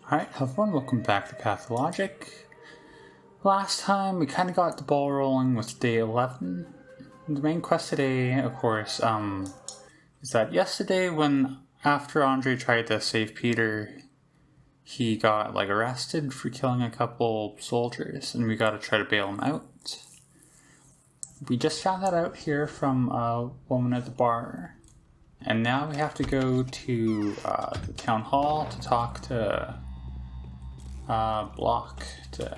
Alright, everyone, welcome back to Pathologic. Last time we kind of got the ball rolling with day 11. The main quest today, of course, is that yesterday when after Andre tried to save Peter, he got arrested for killing a couple soldiers, and we gotta try to bail him out. We just found that out here from a woman at the bar, and now we have to go to the town hall to talk to Block to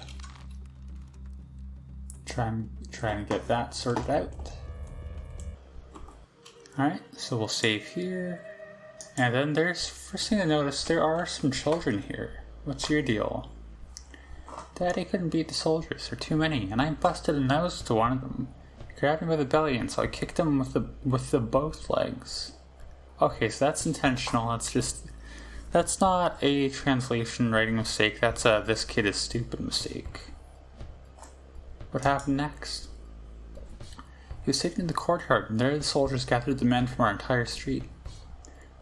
try and get that sorted out. Alright, so we'll save here. And then there's, first thing to notice, there are some children here. What's your deal? Daddy couldn't beat the soldiers, there are too many, and I busted a nose to one of them. He grabbed me by the belly, and so I kicked him with the both legs. Okay, so that's intentional, that's not a translation writing mistake, that's a this kid is stupid mistake. What happened next? He was taken to the courtyard, and there the soldiers gathered the men from our entire street.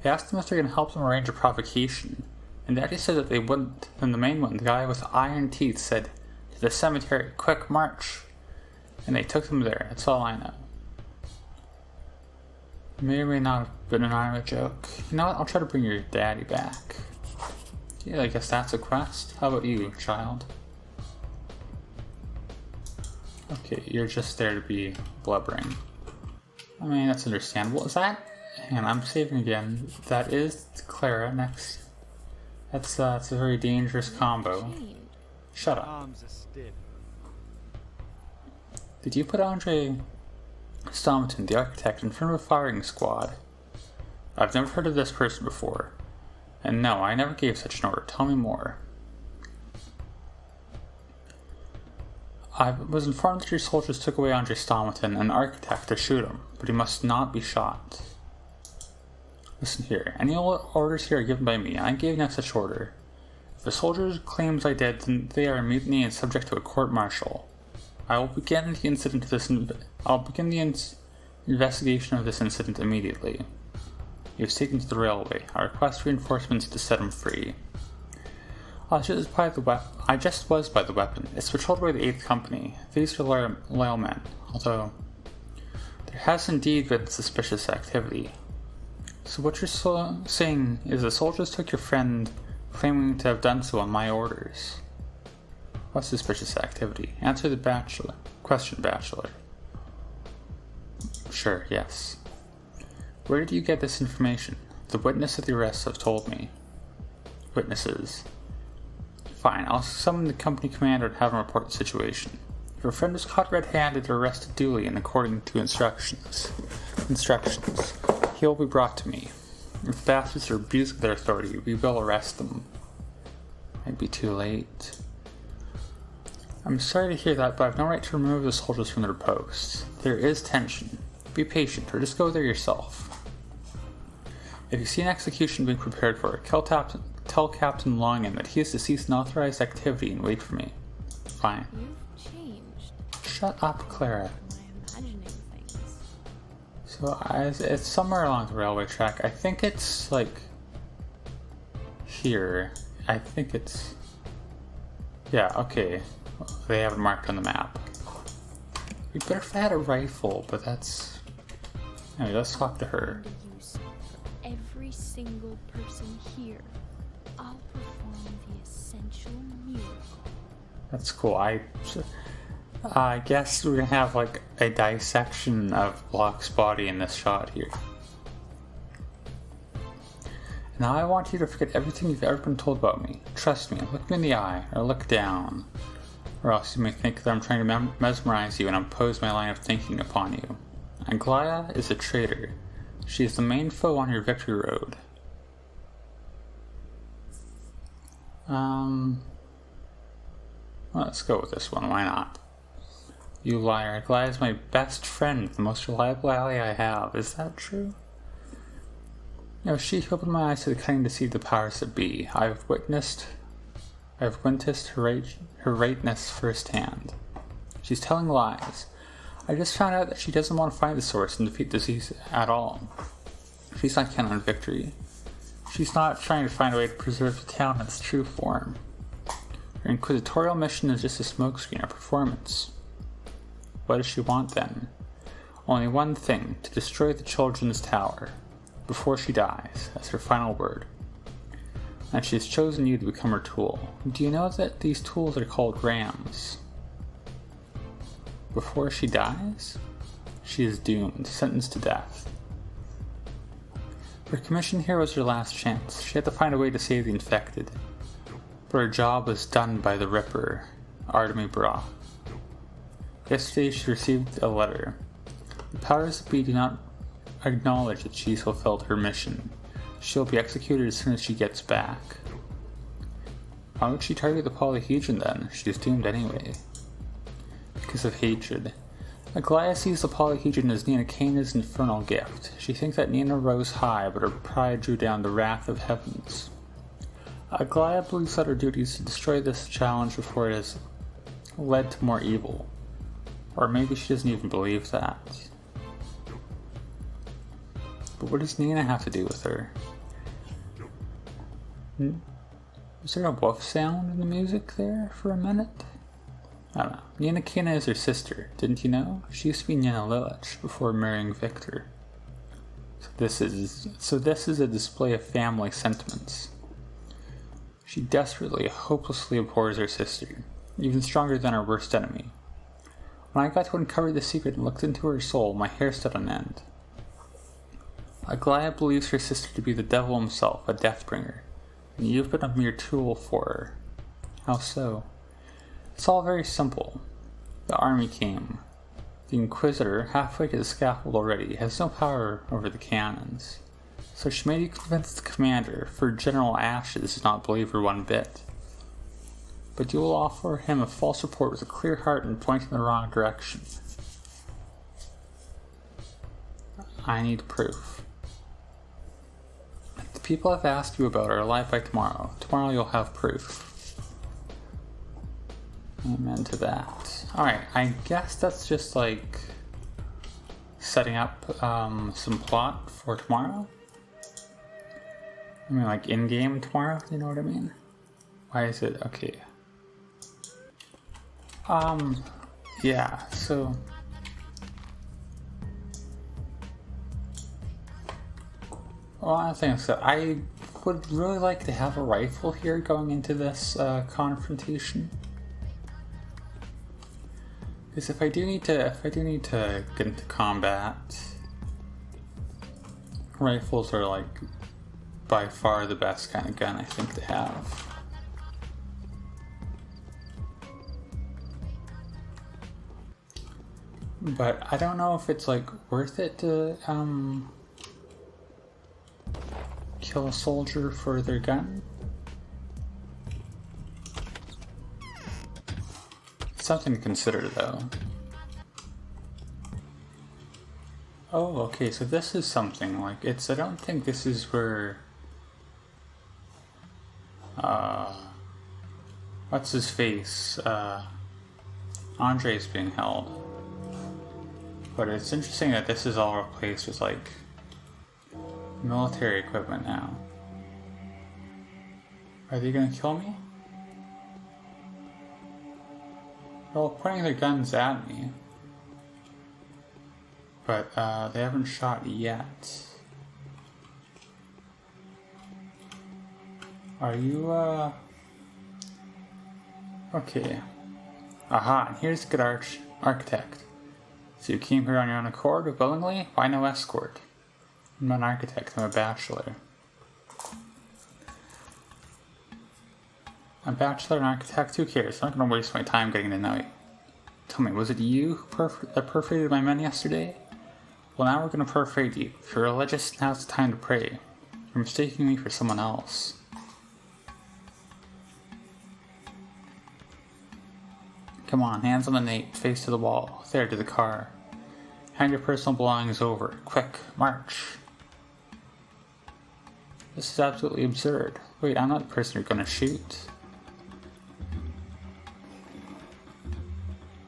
They asked them if they're going to help them arrange a provocation, and Daddy said that they wouldn't. Then the main one, the guy with iron teeth, said, "To the cemetery, quick march!" And they took them there, that's all I know. May or may not have been an Ira joke. You know what, I'll try to bring your daddy back. Yeah, I guess that's a quest. How about you, child? Okay, you're just there to be blubbering. I mean, that's understandable. Is that... And I'm saving again. That is Clara next. That's a very dangerous combo. Shut up. Did you put Andre Stomaton, the architect, in front of a firing squad? I've never heard of this person before. And no, I never gave such an order. Tell me more. I was informed that your soldiers took away Andre Stomaton, an architect, to shoot him, but he must not be shot. Listen here, any orders here are given by me. I gave no such order. If the soldier claims I did, then they are mutiny and subject to a court-martial. I will begin the investigation of this incident immediately. He was taken to the railway. I request reinforcements to set him free. I just was by the weapon. It's patrolled by the 8th Company. These are loyal men, although there has indeed been suspicious activity. So what you're saying is the soldiers took your friend, claiming to have done so on my orders. What suspicious activity? Answer the question, Bachelor. Sure, yes. Where did you get this information? The witness at the arrests have told me. Witnesses. Fine, I'll summon the company commander and have him report the situation. If your friend was caught red-handed or arrested duly and according to instructions, he will be brought to me. If the bastards are abusing their authority, we will arrest them. Might be too late. I'm sorry to hear that, but I have no right to remove the soldiers from their posts. There is tension. Be patient, or just go there yourself. If you see an execution being prepared for it, tell Captain Longin that he is to cease unauthorized activity and wait for me. Fine. You've changed. Shut up, Clara. I'm imagining things. So it's somewhere along the railway track. I think it's here. I think it's... Yeah, okay. They have it marked on the map. We better if I had a rifle, but that's... Anyway, let's talk to her. Every single person here, I'll perform the essential miracle. That's cool. I guess we're gonna have a dissection of Block's body in this shot here. Now I want you to forget everything you've ever been told about me. Trust me, look me in the eye, or look down. Or else you may think that I'm trying to mesmerize you and impose my line of thinking upon you. Anglaya is a traitor. She is the main foe on your victory road. Let's go with this one, why not? You liar, Anglaya is my best friend, the most reliable ally I have. Is that true? No, she opened my eyes to the cunning to see the powers that be. I have witnessed her rightness firsthand. She's telling lies. I just found out that she doesn't want to find the source and defeat disease at all. She's not counting on victory. She's not trying to find a way to preserve the town in its true form. Her inquisitorial mission is just a smokescreen, a performance. What does she want then? Only one thing, to destroy the children's tower, before she dies, as her final word. And she has chosen you to become her tool. Do you know that these tools are called rams? Before she dies, she is doomed, sentenced to death. Her commission here was her last chance. She had to find a way to save the infected. But her job was done by the Ripper, Artemy Brock. Yesterday she received a letter. The powers that be do not acknowledge that she's fulfilled her mission. She'll be executed as soon as she gets back. Why would she target the polyhedron then? She's doomed anyway. Because of hatred. Aglaia sees the polyhedron as Ninakena's infernal gift. She thinks that Nina rose high, but her pride drew down the wrath of heavens. Aglaia believes that her duty is to destroy this challenge before it has led to more evil. Or maybe she doesn't even believe that. But what does Nina have to do with her? Was there a woof sound in the music there for a minute? I don't know. Ninakena is her sister, didn't you know? She used to be Nina Lilich before marrying Victor. So this is a display of family sentiments. She desperately, hopelessly abhors her sister, even stronger than her worst enemy. When I got to uncover the secret and looked into her soul, my hair stood on end. Aglaia believes her sister to be the devil himself, a deathbringer, and you've been a mere tool for her. How so? It's all very simple. The army came. The Inquisitor, halfway to the scaffold already, has no power over the cannons. So she may convince the commander, for General Ashes does not believe her one bit. But you will offer him a false report with a clear heart and point in the wrong direction. I need proof. The people I've asked you about are alive by tomorrow. Tomorrow you'll have proof. Amen to that. Alright, I guess that's just like setting up some plot for tomorrow. I mean, like in-game tomorrow, you know what I mean? Why is it? Okay. Yeah, so... Well, I think so. I would really like to have a rifle here going into this confrontation. Because if I do need to get into combat, rifles are like by far the best kind of gun I think to have. But I don't know if it's like worth it to kill a soldier for their gun. Something to consider though. Oh, okay, so this is something like I don't think this is where what's his face? Andre's being held. But it's interesting that this is all replaced with like military equipment now. Are they gonna kill me? They're all pointing their guns at me. But they haven't shot yet. Are you okay. Aha, and here's a good architect. So you came here on your own accord or willingly? Why no escort? I'm not an architect, I'm a bachelor. A bachelor and architect, who cares? I'm not gonna waste my time getting to know you. Tell me, was it you that perforated my men yesterday? Well, now we're gonna perforate you. If you're religious, now's the time to pray. You're mistaking me for someone else. Come on, hands on the nape, face to the wall. There, to the car. Hand your personal belongings over. Quick, march. This is absolutely absurd. Wait, I'm not the person you're gonna shoot.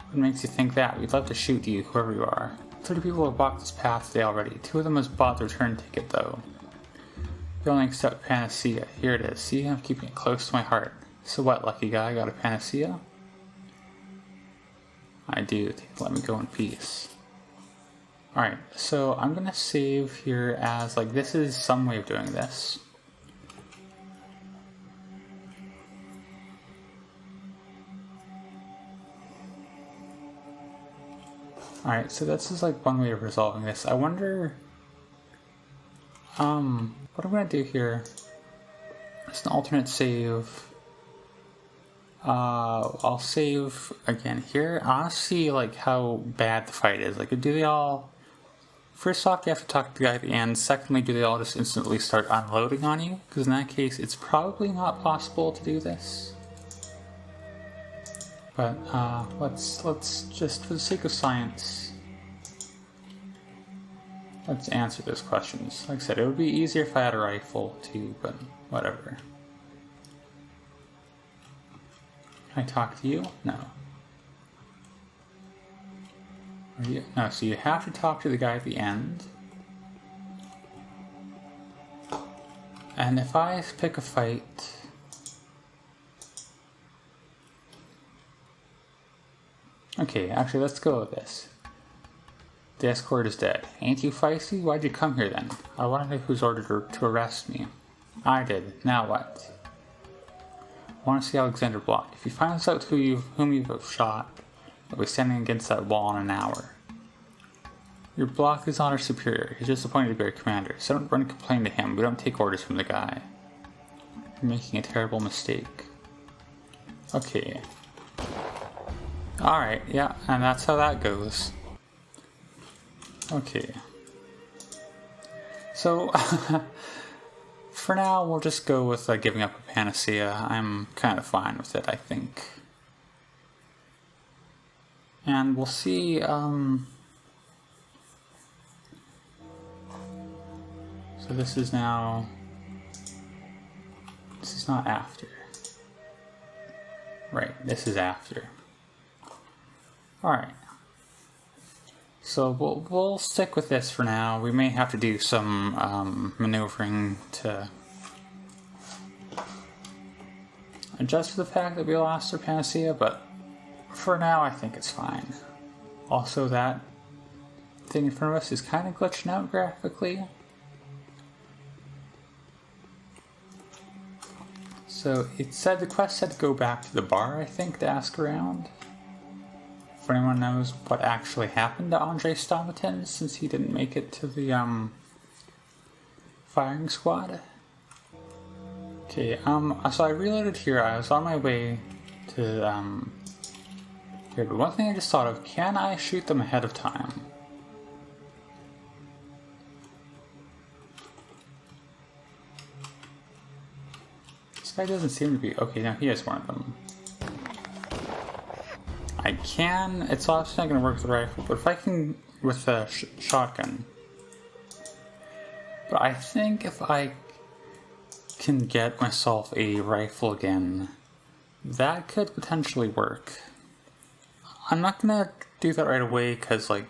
What makes you think that? We'd love to shoot you, whoever you are. 30 people have walked this path today already. 2 of them has bought the return ticket, though. You only accept panacea. Here it is. See, I'm keeping it close to my heart. So what, lucky guy, got a panacea? I do. Let me go in peace. Alright, so I'm gonna save here as, like, this is some way of doing this. Alright, so this is like one way of resolving this. I wonder, what I'm gonna do here is an alternate save. I'll save again here. I want to see like how bad the fight is. Like, do they all, first off, you have to talk to the guy at the end. Secondly, do they all just instantly start unloading on you? Because in that case, it's probably not possible to do this. But let's just, for the sake of science, let's answer those questions. Like I said, it would be easier if I had a rifle too, but whatever. Can I talk to you? No. Are you? No, so you have to talk to the guy at the end. And if I pick a fight, okay, actually, let's go with this. The escort is dead. Ain't you feisty? Why'd you come here then? I want to know who's ordered her to arrest me. I did. Now what? I want to see Alexander Block. If he finds out whom you've shot, he'll be standing against that wall in an hour. Your Block is not our superior. He's just appointed to be our commander. So don't run and complain to him. We don't take orders from the guy. You're making a terrible mistake. Okay. Alright, yeah, and that's how that goes. Okay. So, for now, we'll just go with giving up a panacea. I'm kind of fine with it, I think. And we'll see, so this is now, this is not after. Right, this is after. Alright. So we'll stick with this for now. We may have to do some maneuvering to adjust for the fact that we lost our panacea, but for now I think it's fine. Also, that thing in front of us is kind of glitching out graphically. So it said the quest said to go back to the bar, I think, to ask around. If anyone knows what actually happened to Andre Stomatin since he didn't make it to the firing squad. Okay, so I reloaded here. I was on my way to here, but one thing I just thought of, can I shoot them ahead of time? This guy doesn't seem to be, okay, now he is one of them. I can, it's obviously not going to work with the rifle, but if I can, with the shotgun. But I think if I can get myself a rifle again, that could potentially work. I'm not going to do that right away, because, like,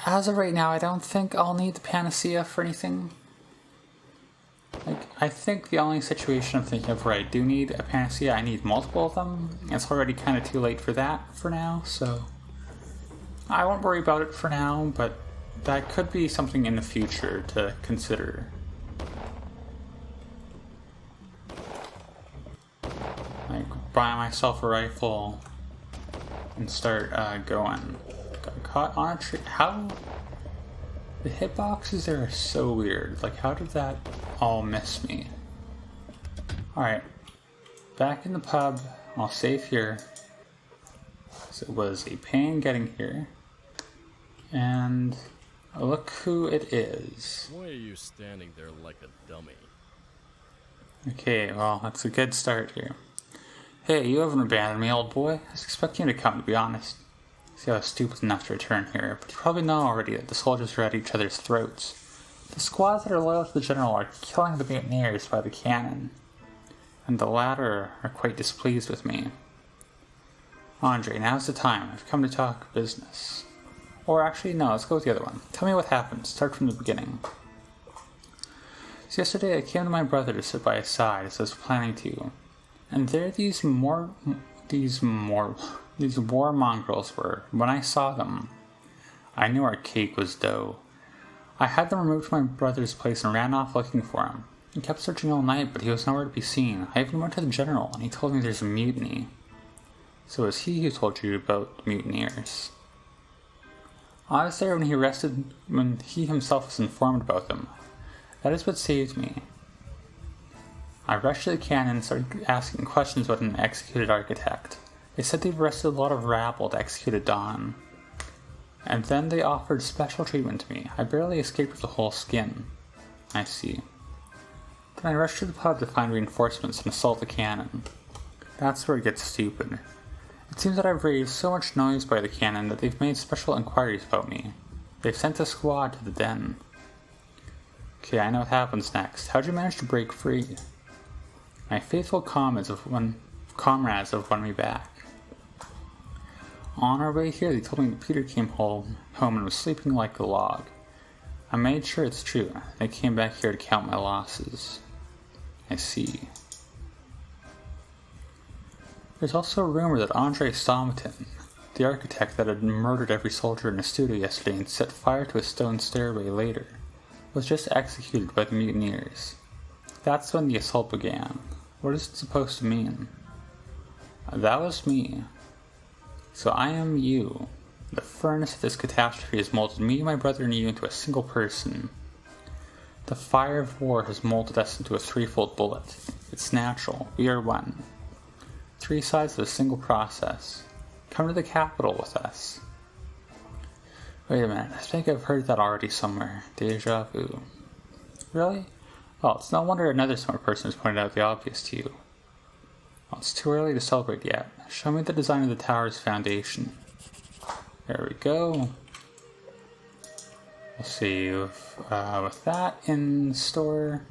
as of right now, I don't think I'll need the panacea for anything. Like, I think the only situation I'm thinking of where I do need a panacea, I need multiple of them. It's already kind of too late for that for now, so I won't worry about it for now, but that could be something in the future to consider. Like, buy myself a rifle and start going. Got caught on a tree. How? The hitboxes there are so weird. Like, how did that all miss me? Alright. Back in the pub. I'll save here. So it was a pain getting here. And look who it is. Why are you standing there like a dummy? Okay, well, that's a good start here. Hey, you haven't abandoned me, old boy. I was expecting you to come, to be honest. See, I was stupid enough to return here, but you probably know already that the soldiers are at each other's throats. The squads that are loyal to the general are killing the mutineers by the cannon, and the latter are quite displeased with me. Andre, now's the time. I've come to talk business. Or actually, no, let's go with the other one. Tell me what happened. Start from the beginning. So yesterday I came to my brother to sit by his side as I was planning to, and there these war mongrels were. When I saw them, I knew our cake was dough. I had them removed from my brother's place and ran off looking for him. I kept searching all night, but he was nowhere to be seen. I even went to the general, and he told me there's a mutiny. So it was he who told you about the mutineers. I was there when he himself was informed about them. That is what saved me. I rushed to the cannon and started asking questions about an executed architect. They said they'd arrested a lot of rabble to execute a Don. And then they offered special treatment to me. I barely escaped with a whole skin. I see. Then I rushed to the pub to find reinforcements and assault the cannon. That's where it gets stupid. It seems that I've raised so much noise by the cannon that they've made special inquiries about me. They've sent a squad to the den. Okay, I know what happens next. How'd you manage to break free? My faithful comrades have won me back. On our way here, they told me that Peter came home and was sleeping like a log. I made sure it's true. They came back here to count my losses. I see. There's also a rumor that Andrei Stomatin, the architect that had murdered every soldier in the studio yesterday and set fire to a stone stairway later, was just executed by the mutineers. That's when the assault began. What is it supposed to mean? That was me. So I am you. The furnace of this catastrophe has molded me, my brother, and you into a single person. The fire of war has molded us into a threefold bullet. It's natural. We are one. 3 sides of a single process. Come to the capital with us. Wait a minute, I think I've heard that already somewhere. Deja vu. Really? Well, it's no wonder another smart person has pointed out the obvious to you. Well, it's too early to celebrate yet. Show me the design of the tower's foundation. There we go. We'll see with that in store.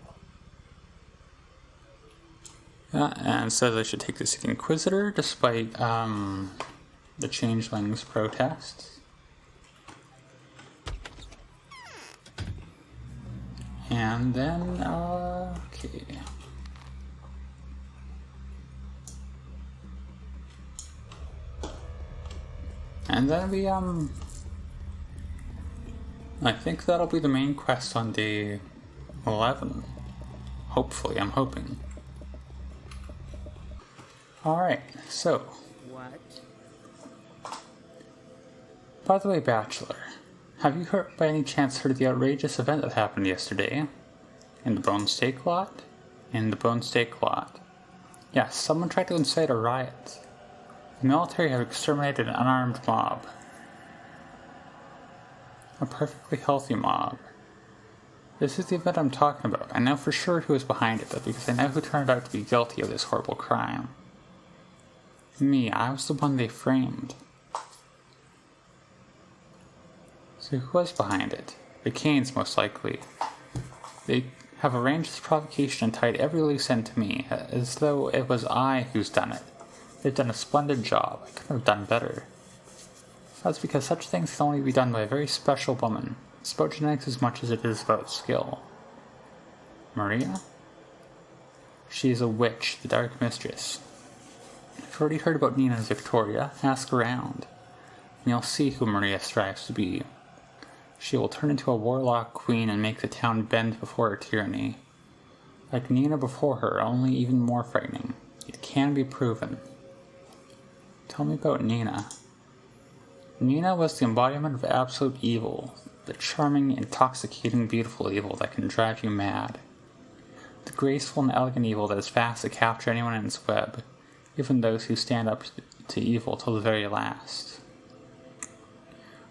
And it says I should take the City Inquisitor despite the Changeling's protests. And then, okay. And then we, I think that'll be the main quest on day 11. Hopefully, I'm hoping. Alright, so. What? By the way, Bachelor, have you by any chance heard of the outrageous event that happened yesterday? In the Bone Steak Lot? In the Bone Steak Lot. Yes, someone tried to incite a riot. The military have exterminated an unarmed mob. A perfectly healthy mob. This is the event I'm talking about. I know for sure who is behind it, because I know who turned out to be guilty of this horrible crime. Me, I was the one they framed. So who was behind it? The Canes, most likely. They have arranged this provocation and tied every loose end to me, as though it was I who's done it. They've done a splendid job. I couldn't have done better. That's because such things can only be done by a very special woman. It's about genetics as much as it is about skill. Maria? She is a witch, the Dark Mistress. If you've already heard about Nina and Victoria, ask around, and you'll see who Maria strives to be. She will turn into a warlock queen and make the town bend before her tyranny. Like Nina before her, only even more frightening. It can be proven. Tell me about Nina. Nina was the embodiment of absolute evil, the charming, intoxicating, beautiful evil that can drive you mad. The graceful and elegant evil that is fast to capture anyone in its web, even those who stand up to evil till the very last.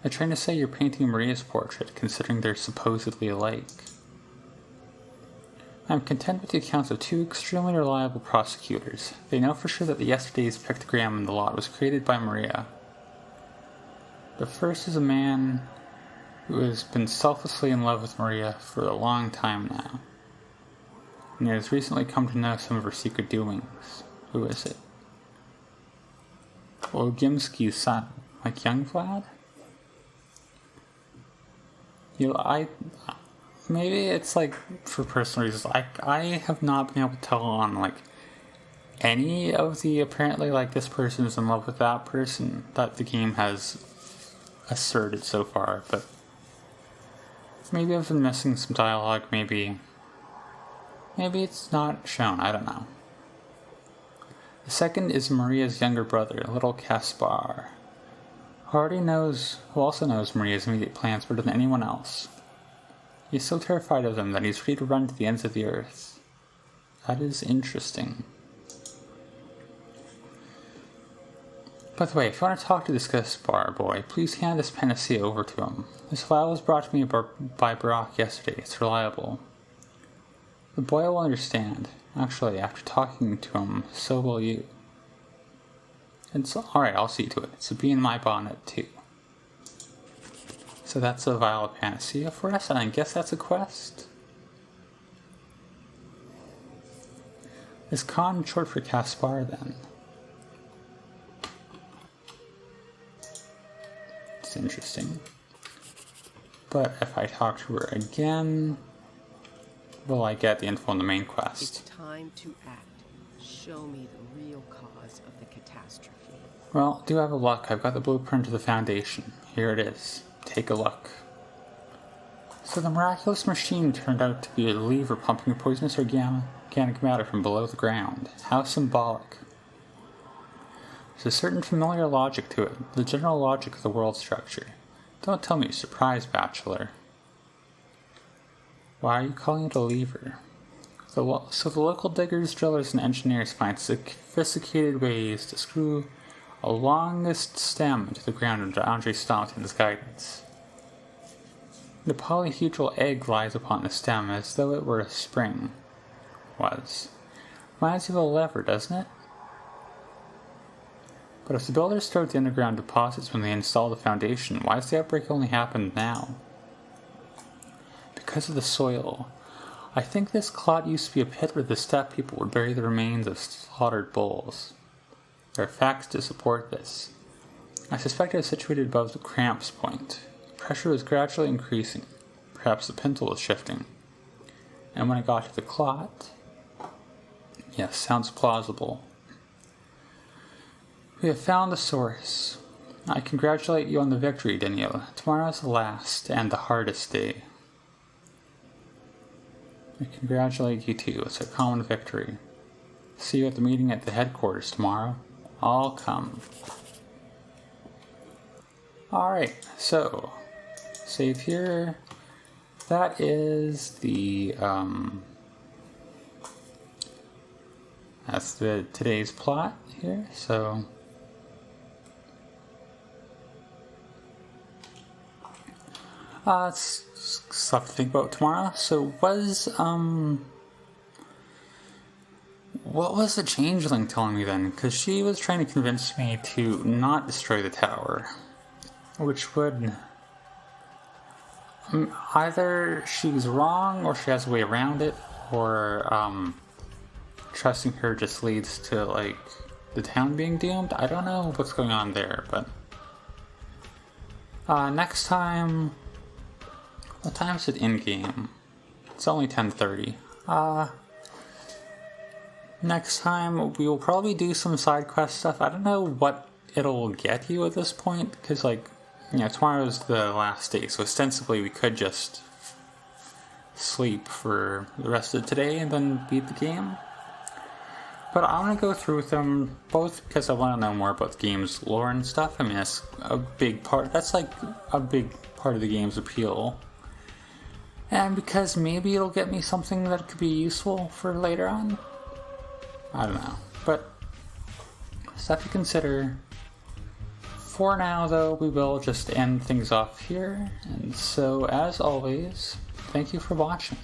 I try to say you're painting Maria's portrait, considering they're supposedly alike. I'm content with the accounts of 2 extremely reliable prosecutors. They know for sure that yesterday's pictogram in the lot was created by Maria. The first is a man who has been selflessly in love with Maria for a long time now, and he has recently come to know some of her secret doings. Who is it? Ogimski's son, like young Vlad? maybe it's like for personal reasons. I have not been able to tell on like any of the apparently like this person is in love with that person that the game has asserted so far, but maybe I've been missing some dialogue, maybe it's not shown, I don't know. The second is Maria's younger brother, little Caspar, who also knows Maria's immediate plans better than anyone else. He's so terrified of them that he's ready to run to the ends of the earth. That is interesting. By the way, if you want to talk to this Gaspar boy, please hand this panacea over to him. This file was brought to me by Brock yesterday. It's reliable. The boy will understand. Actually, after talking to him, so will you. It's alright, I'll see to it. So be in my bonnet, too. So that's a vial of panacea for us, and I guess that's a quest. Is Khan short for Caspar, then? It's interesting. But if I talk to her again, will I get the info on the main quest? It's time to act. Show me the real cause of the catastrophe. Well, do have a luck. I've got the blueprint of the Foundation. Here it is. Take a look. So the miraculous machine turned out to be a lever pumping poisonous organic matter from below the ground. How symbolic. There's a certain familiar logic to it, the general logic of the world structure. Don't tell me you're surprised, Bachelor. Why are you calling it a lever? So the local diggers, drillers, and engineers find sophisticated ways to screw a longest stem into the ground under Andre Staunton's guidance. The polyhedral egg lies upon the stem as though it were a spring. Reminds you of a lever, doesn't it? But if the builders started the underground deposits when they installed the foundation, why does the outbreak only happen now? Because of the soil. I think this clot used to be a pit where the steppe people would bury the remains of slaughtered bulls. There are facts to support this. I suspect it was situated above the cramps point. Pressure was gradually increasing. Perhaps the pintle was shifting. And when it got to the clot... Yes, sounds plausible. We have found the source. I congratulate you on the victory, Daniel. Tomorrow is the last and the hardest day. I congratulate you too. It's a common victory. See you at the meeting at the headquarters tomorrow. I'll come. Alright, so save here. That is the that's the today's plot here, so it's stuff to think about tomorrow. So what was the changeling telling me then? Because she was trying to convince me to not destroy the tower, which would either she's wrong or she has a way around it, or trusting her just leads to like the town being doomed. I don't know what's going on there, but next time. What time is it in game? It's only 10:30. Next time we will probably do some side quest stuff. I don't know what it'll get you at this point, because tomorrow's the last day, so ostensibly we could just sleep for the rest of today and then beat the game. But I want to go through with them both because I want to know more about the game's lore and stuff. I mean, that's a big part. That's like a big part of the game's appeal. And because maybe it'll get me something that could be useful for later on. I don't know. But stuff to consider. For now, though, we will just end things off here. And so, as always, thank you for watching.